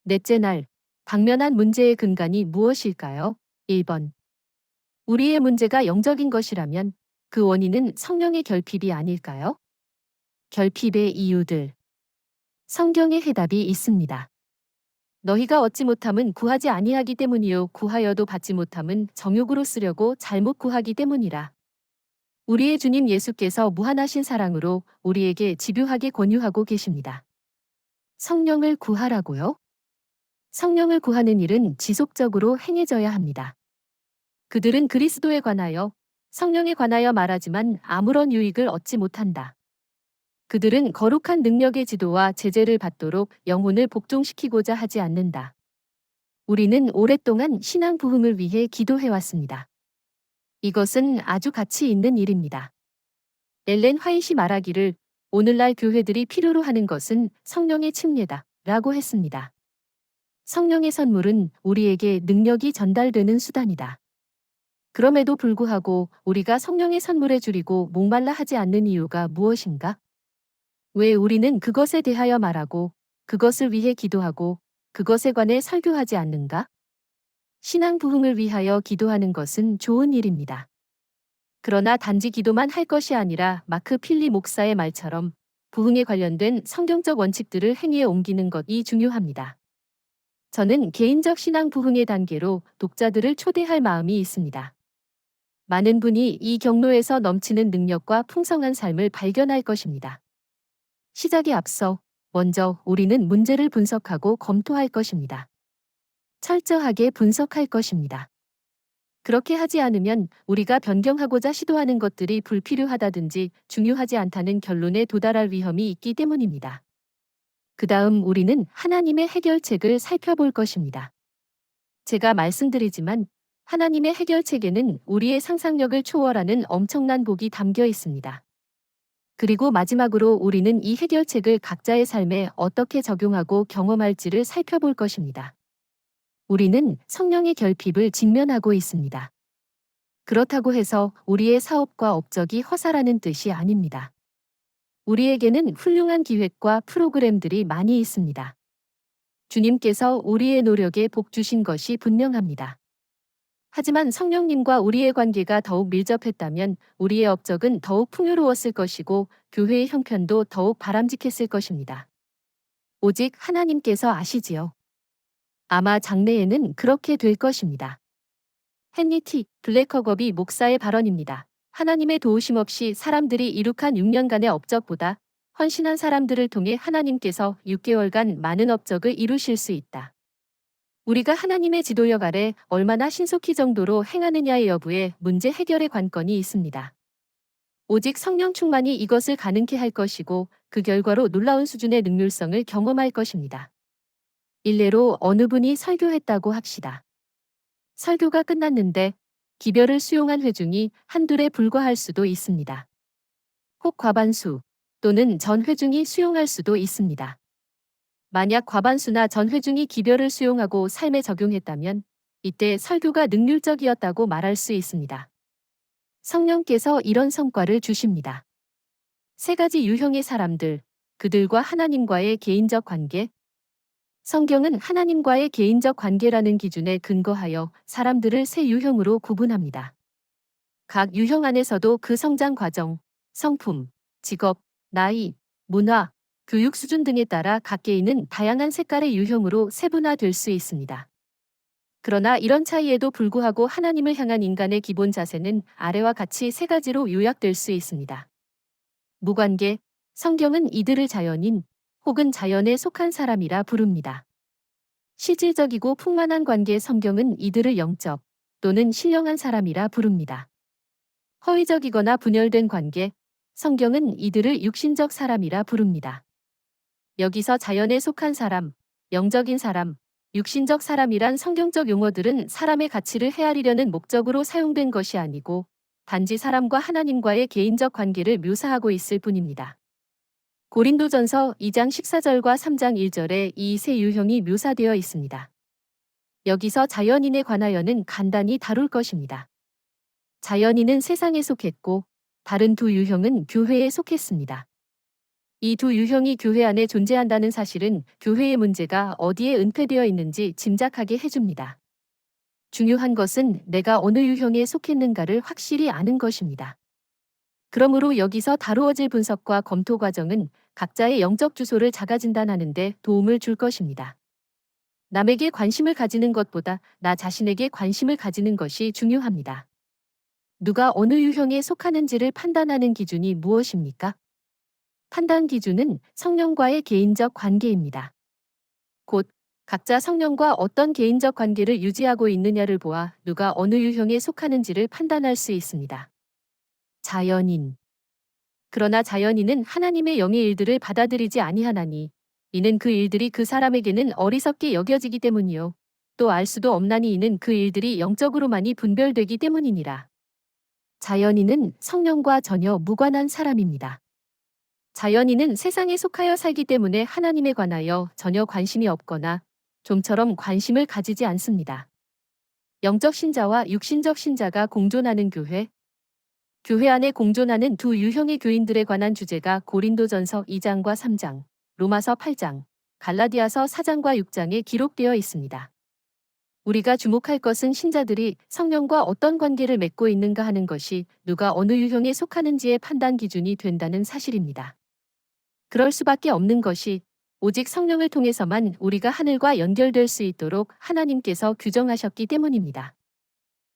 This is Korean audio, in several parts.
넷째 날, 당면한 문제의 근간이 무엇일까요? 1번. 우리의 문제가 영적인 것이라면 그 원인은 성령의 결핍이 아닐까요? 결핍의 이유들. 성경의 해답이 있습니다. 너희가 얻지 못함은 구하지 아니하기 때문이요 구하여도 받지 못함은 정욕으로 쓰려고 잘못 구하기 때문이라. 우리의 주님 예수께서 무한하신 사랑으로 우리에게 집요하게 권유하고 계십니다. 성령을 구하라고요? 성령을 구하는 일은 지속적으로 행해져야 합니다. 그들은 그리스도에 관하여, 성령에 관하여 말하지만 아무런 유익을 얻지 못한다. 그들은 거룩한 능력의 지도와 제재를 받도록 영혼을 복종시키고자 하지 않는다. 우리는 오랫동안 신앙 부흥을 위해 기도해왔습니다. 이것은 아주 가치 있는 일입니다. 엘렌 화이트이 말하기를 오늘날 교회들이 필요로 하는 것은 성령의 침례다 라고 했습니다. 성령의 선물은 우리에게 능력이 전달되는 수단이다. 그럼에도 불구하고 우리가 성령의 선물에 줄이고 목말라 하지 않는 이유가 무엇인가? 왜 우리는 그것에 대하여 말하고 그것을 위해 기도하고 그것에 관해 설교하지 않는가? 신앙 부흥을 위하여 기도하는 것은 좋은 일입니다. 그러나 단지 기도만 할 것이 아니라 마크 필리 목사의 말처럼 부흥에 관련된 성경적 원칙들을 행위에 옮기는 것이 중요합니다. 저는 개인적 신앙 부흥의 단계로 독자들을 초대할 마음이 있습니다. 많은 분이 이 경로에서 넘치는 능력과 풍성한 삶을 발견할 것입니다. 시작에 앞서 먼저 우리는 문제를 분석하고 검토할 것입니다. 철저하게 분석할 것입니다. 그렇게 하지 않으면 우리가 변경하고자 시도하는 것들이 불필요하다든지 중요하지 않다는 결론에 도달할 위험이 있기 때문입니다. 그 다음 우리는 하나님의 해결책을 살펴볼 것입니다. 제가 말씀드리지만 하나님의 해결책에는 우리의 상상력을 초월하는 엄청난 복이 담겨 있습니다. 그리고 마지막으로 우리는 이 해결책을 각자의 삶에 어떻게 적용하고 경험할지를 살펴볼 것입니다. 우리는 성령의 결핍을 직면하고 있습니다. 그렇다고 해서 우리의 사업과 업적이 허사라는 뜻이 아닙니다. 우리에게는 훌륭한 기획과 프로그램들이 많이 있습니다. 주님께서 우리의 노력에 복 주신 것이 분명합니다. 하지만 성령님과 우리의 관계가 더욱 밀접했다면 우리의 업적은 더욱 풍요로웠을 것이고 교회의 형편도 더욱 바람직했을 것입니다. 오직 하나님께서 아시지요. 아마 장래에는 그렇게 될 것입니다. 헨리 T. 블랙허겁이 목사의 발언입니다. 하나님의 도우심 없이 사람들이 이룩한 6년간의 업적보다 헌신한 사람들을 통해 하나님께서 6개월간 많은 업적을 이루실 수 있다. 우리가 하나님의 지도력 아래 얼마나 신속히 정도로 행하느냐의 여부에 문제 해결의 관건이 있습니다. 오직 성령 충만이 이것을 가능케 할 것이고 그 결과로 놀라운 수준의 능률성을 경험할 것입니다. 일례로 어느 분이 설교했다고 합시다. 설교가 끝났는데 기별을 수용한 회중이 한둘에 불과할 수도 있습니다. 혹 과반수 또는 전 회중이 수용할 수도 있습니다. 만약 과반수나 전 회중이 기별을 수용하고 삶에 적용했다면 이때 설교가 능률적이었다고 말할 수 있습니다. 성령께서 이런 성과를 주십니다. 세 가지 유형의 사람들, 그들과 하나님과의 개인적 관계. 성경은 하나님과의 개인적 관계라는 기준에 근거하여 사람들을 세 유형으로 구분합니다. 각 유형 안에서도 그 성장 과정, 성품, 직업, 나이, 문화, 교육 수준 등에 따라 각 개인은 다양한 색깔의 유형으로 세분화될 수 있습니다. 그러나 이런 차이에도 불구하고 하나님을 향한 인간의 기본 자세는 아래와 같이 세 가지로 요약될 수 있습니다. 무관계, 성경은 이들을 자연인 혹은 자연에 속한 사람이라 부릅니다. 실질적이고 풍만한 관계, 성경은 이들을 영적 또는 신령한 사람이라 부릅니다. 허위적이거나 분열된 관계, 성경은 이들을 육신적 사람이라 부릅니다. 여기서 자연에 속한 사람, 영적인 사람, 육신적 사람이란 성경적 용어들은 사람의 가치를 헤아리려는 목적으로 사용된 것이 아니고 단지 사람과 하나님과의 개인적 관계를 묘사하고 있을 뿐입니다. 고린도전서 2장 14절과 3장 1절에 이 세 유형이 묘사되어 있습니다. 여기서 자연인에 관하여는 간단히 다룰 것입니다. 자연인은 세상에 속했고 다른 두 유형은 교회에 속했습니다. 이 두 유형이 교회 안에 존재한다는 사실은 교회의 문제가 어디에 은폐되어 있는지 짐작하게 해줍니다. 중요한 것은 내가 어느 유형에 속했는가를 확실히 아는 것입니다. 그러므로 여기서 다루어질 분석과 검토 과정은 각자의 영적 주소를 자가진단하는 데 도움을 줄 것입니다. 남에게 관심을 가지는 것보다 나 자신에게 관심을 가지는 것이 중요합니다. 누가 어느 유형에 속하는지를 판단하는 기준이 무엇입니까? 판단 기준은 성령과의 개인적 관계입니다. 곧 각자 성령과 어떤 개인적 관계를 유지하고 있느냐를 보아 누가 어느 유형에 속하는지를 판단할 수 있습니다. 자연인. 그러나 자연인은 하나님의 영의 일들을 받아들이지 아니하나니 이는 그 일들이 그 사람에게는 어리석게 여겨지기 때문이요 또 알 수도 없나니 이는 그 일들이 영적으로만이 분별되기 때문이니라. 자연인은 성령과 전혀 무관한 사람입니다. 자연인은 세상에 속하여 살기 때문에 하나님에 관하여 전혀 관심이 없거나 좀처럼 관심을 가지지 않습니다. 영적 신자와 육신적 신자가 공존하는 교회. 교회 안에 공존하는 두 유형의 교인들에 관한 주제가 고린도전서 2장과 3장, 로마서 8장, 갈라디아서 4장과 6장에 기록되어 있습니다. 우리가 주목할 것은 신자들이 성령과 어떤 관계를 맺고 있는가 하는 것이 누가 어느 유형에 속하는지의 판단 기준이 된다는 사실입니다. 그럴 수밖에 없는 것이 오직 성령을 통해서만 우리가 하늘과 연결될 수 있도록 하나님께서 규정하셨기 때문입니다.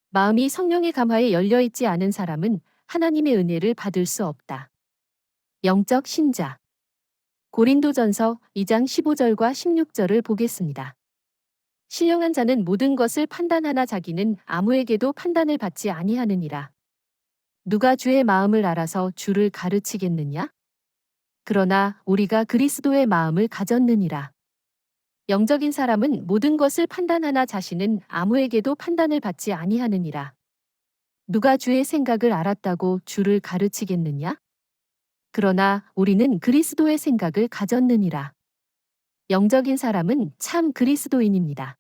마음이 성령의 감화에 열려 있지 않은 사람은 하나님의 은혜를 받을 수 없다. 영적 신자. 고린도전서 2장 15절과 16절을 보겠습니다. 신령한 자는 모든 것을 판단하나 자기는 아무에게도 판단을 받지 아니하느니라. 누가 주의 마음을 알아서 주를 가르치겠느냐? 그러나 우리가 그리스도의 마음을 가졌느니라. 영적인 사람은 모든 것을 판단하나 자신은 아무에게도 판단을 받지 아니하느니라. 누가 주의 생각을 알았다고 주를 가르치겠느냐? 그러나 우리는 그리스도의 생각을 가졌느니라. 영적인 사람은 참 그리스도인입니다.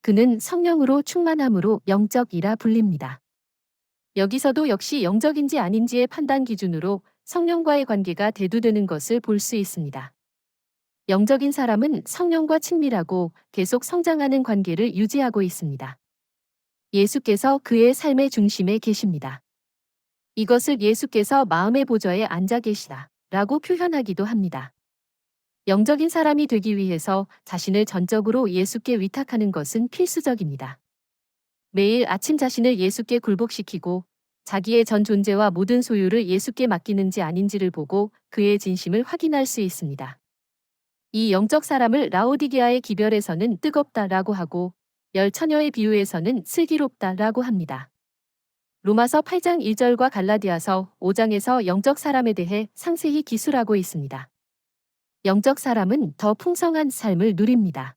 그는 성령으로 충만함으로 영적이라 불립니다. 여기서도 역시 영적인지 아닌지의 판단 기준으로 성령과의 관계가 대두되는 것을 볼 수 있습니다. 영적인 사람은 성령과 친밀하고 계속 성장하는 관계를 유지하고 있습니다. 예수께서 그의 삶의 중심에 계십니다. 이것을 예수께서 마음의 보좌에 앉아 계시다 라고 표현하기도 합니다. 영적인 사람이 되기 위해서 자신을 전적으로 예수께 위탁하는 것은 필수적입니다. 매일 아침 자신을 예수께 굴복시키고 자기의 전 존재와 모든 소유를 예수께 맡기는지 아닌지를 보고 그의 진심을 확인할 수 있습니다. 이 영적 사람을 라오디게아의 기별에서는 뜨겁다라고 하고 열 처녀의 비유에서는 슬기롭다라고 합니다. 로마서 8장 1절과 갈라디아서 5장에서 영적 사람에 대해 상세히 기술하고 있습니다. 영적 사람은 더 풍성한 삶을 누립니다.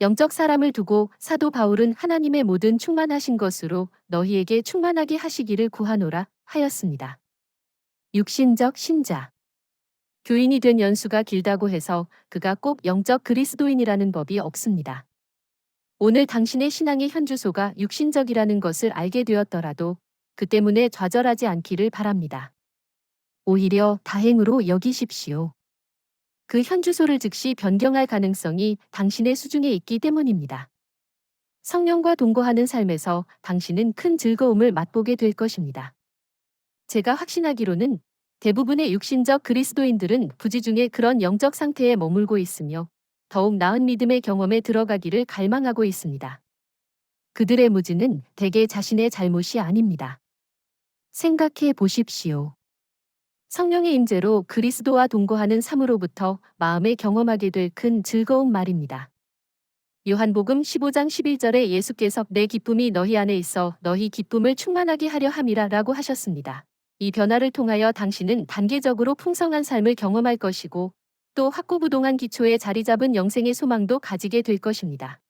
영적 사람을 두고 사도 바울은 하나님의 모든 충만하신 것으로 너희에게 충만하게 하시기를 구하노라 하였습니다. 육신적 신자. 교인이 된 연수가 길다고 해서 그가 꼭 영적 그리스도인이라는 법이 없습니다. 오늘 당신의 신앙의 현주소가 육신적이라는 것을 알게 되었더라도 그 때문에 좌절하지 않기를 바랍니다. 오히려 다행으로 여기십시오. 그 현주소를 즉시 변경할 가능성이 당신의 수중에 있기 때문입니다. 성령과 동거하는 삶에서 당신은 큰 즐거움을 맛보게 될 것입니다. 제가 확신하기로는 대부분의 육신적 그리스도인들은 부지 중에 그런 영적 상태에 머물고 있으며 더욱 나은 믿음의 경험에 들어가기를 갈망하고 있습니다. 그들의 무지는 대개 자신의 잘못이 아닙니다. 생각해 보십시오. 성령의 임재로 그리스도와 동거하는 삶으로부터 마음에 경험하게 될 큰 즐거움 말입니다. 요한복음 15장 11절에 예수께서 내 기쁨이 너희 안에 있어 너희 기쁨을 충만하게 하려 함이라 라고 하셨습니다. 이 변화를 통하여 당신은 단계적으로 풍성한 삶을 경험할 것이고 또 확고부동한 기초에 자리 잡은 영생의 소망도 가지게 될 것입니다.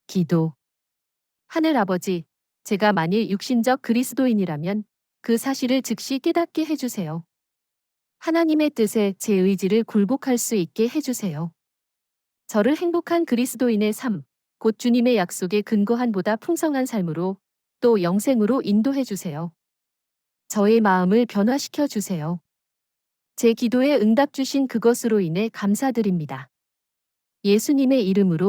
기도. 하늘 아버지, 제가 만일 육신적 그리스도인이라면 그 사실을 즉시 깨닫게 해주세요. 하나님의 뜻에 제 의지를 굴복할 수 있게 해주세요. 저를 행복한 그리스도인의 삶, 곧 주님의 약속에 근거한 보다 풍성한 삶으로 또 영생으로 인도해 주세요. 저의 마음을 변화시켜 주세요. 제 기도에 응답 주신 그것으로 인해 감사드립니다. 예수님의 이름으로